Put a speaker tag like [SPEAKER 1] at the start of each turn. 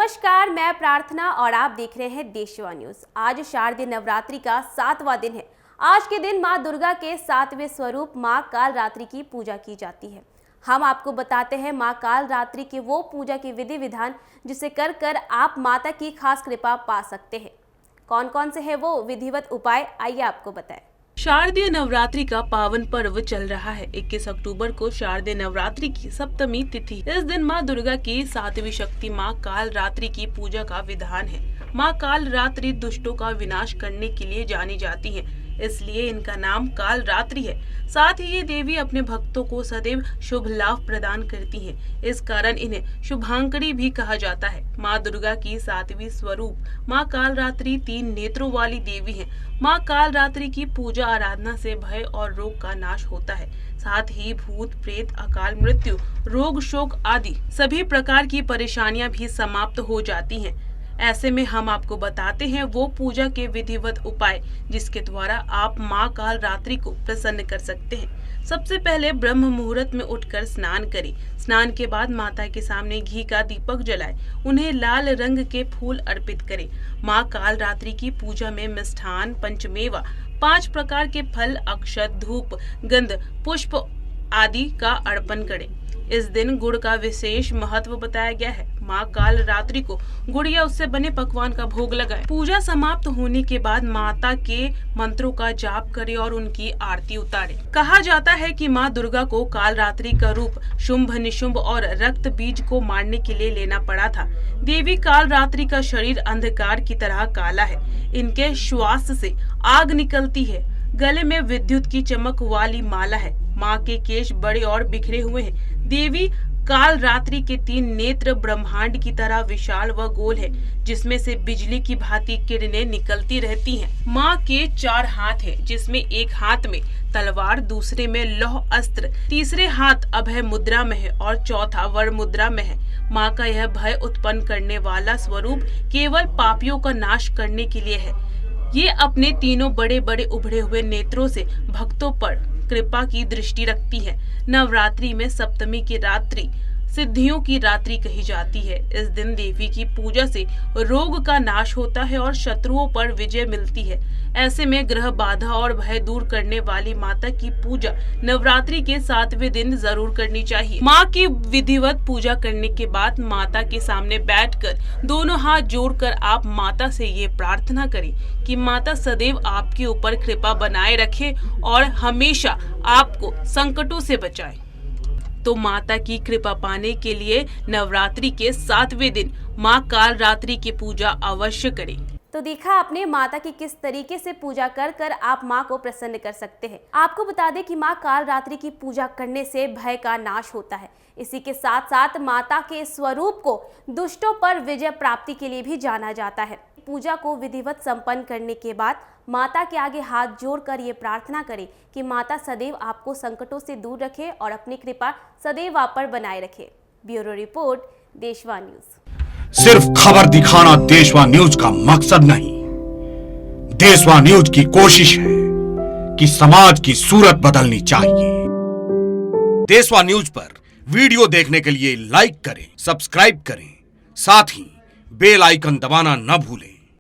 [SPEAKER 1] नमस्कार, मैं प्रार्थना और आप देख रहे हैं देशवा न्यूज। आज शारदीय नवरात्रि का 7वां दिन है। आज के दिन मां दुर्गा के 7वें स्वरूप मां कालरात्रि की पूजा की जाती है। हम आपको बताते हैं मां कालरात्रि के वो पूजा के विधि विधान जिसे कर कर आप माता की खास कृपा पा सकते हैं। कौन कौन से है वो विधिवत उपाय, आइए आपको बताएं।
[SPEAKER 2] शारदीय नवरात्रि का पावन पर्व चल रहा है। 21 अक्टूबर को शारदीय नवरात्रि की सप्तमी तिथि। इस दिन मां दुर्गा की 7वीं शक्ति मां कालरात्रि की पूजा का विधान है। मां कालरात्रि दुष्टों का विनाश करने के लिए जानी जाती है, इसलिए इनका नाम कालरात्रि है। साथ ही ये देवी अपने भक्तों को सदैव शुभ लाभ प्रदान करती हैं। इस कारण इन्हें शुभांकरी भी कहा जाता है। मां दुर्गा की 7वीं स्वरूप मां कालरात्रि 3 नेत्रों वाली देवी है। मां कालरात्रि की पूजा आराधना से भय और रोग का नाश होता है। साथ ही भूत प्रेत, अकाल मृत्यु, रोग शोक आदि सभी प्रकार की परेशानियां भी समाप्त हो जाती हैं। ऐसे में हम आपको बताते हैं वो पूजा के विधिवत उपाय जिसके द्वारा आप मां कालरात्रि को प्रसन्न कर सकते हैं। सबसे पहले ब्रह्म मुहूर्त में उठकर स्नान करें। स्नान के बाद माता के सामने घी का दीपक जलाएं। उन्हें लाल रंग के फूल अर्पित करें। मां कालरात्रि की पूजा में मिष्ठान, पंचमेवा, 5 प्रकार के फल, अक्षत, धूप, गंध, पुष्प आदि का अर्पण करें। इस दिन गुड़ का विशेष महत्व बताया गया है। मां कालरात्रि को गुड़ या उससे बने पकवान का भोग लगाएं। पूजा समाप्त होने के बाद माता के मंत्रों का जाप करें और उनकी आरती उतारें। कहा जाता है कि मां दुर्गा को कालरात्रि का रूप शुंभ, निशुंभ और रक्त बीज को मारने के लिए लेना पड़ा था। देवी कालरात्रि का शरीर अंधकार की तरह काला है। इनके श्वास से आग निकलती है। गले में विद्युत की चमक वाली माला है। मां के केश बड़े और बिखरे हुए हैं। देवी कालरात्रि के 3 नेत्र ब्रह्मांड की तरह विशाल व गोल है, जिसमें से बिजली की भांति किरणें निकलती रहती हैं। मां के 4 हाथ हैं, जिसमें एक हाथ में तलवार, दूसरे में लौह अस्त्र, तीसरे हाथ अभय मुद्रा में है और चौथा वर मुद्रा में है। मां का यह भय उत्पन्न करने वाला स्वरूप केवल पापियों का नाश करने के लिए है। ये अपने तीनों बड़े बड़े उभरे हुए नेत्रों से भक्तों पर कृपा की दृष्टि रखती है। नवरात्रि में सप्तमी की रात्रि सिद्धियों की रात्रि कही जाती है। इस दिन देवी की पूजा से रोग का नाश होता है और शत्रुओं पर विजय मिलती है। ऐसे में ग्रह बाधा और भय दूर करने वाली माता की पूजा नवरात्रि के 7वें दिन जरूर करनी चाहिए। माँ की विधिवत पूजा करने के बाद माता के सामने बैठकर दोनों हाथ जोड़कर आप माता से ये प्रार्थना करें कि माता सदैव आपके ऊपर कृपा बनाए रखे और हमेशा आपको संकटों से बचाए। तो माता की कृपा पाने के लिए नवरात्रि के 7वें दिन मां कालरात्रि की पूजा अवश्य करें।
[SPEAKER 1] तो देखा आपने माता की किस तरीके से पूजा कर कर आप मां को प्रसन्न कर सकते हैं। आपको बता दें कि मां कालरात्रि की पूजा करने से भय का नाश होता है। इसी के साथ साथ माता के स्वरूप को दुष्टों पर विजय प्राप्ति के लिए भी जाना जाता है। पूजा को विधिवत संपन्न करने के बाद माता के आगे हाथ जोड़कर ये प्रार्थना करें कि माता सदैव आपको संकटों से दूर रखे और अपनी कृपा सदैव आप पर बनाए रखे। ब्यूरो रिपोर्ट, देशवा न्यूज।
[SPEAKER 3] सिर्फ खबर दिखाना देशवा न्यूज का मकसद नहीं। देशवा न्यूज की कोशिश है कि समाज की सूरत बदलनी चाहिए। देशवा न्यूज पर वीडियो देखने के लिए लाइक करें, सब्सक्राइब करें, साथ ही बेल आइकन दबाना न भूलें।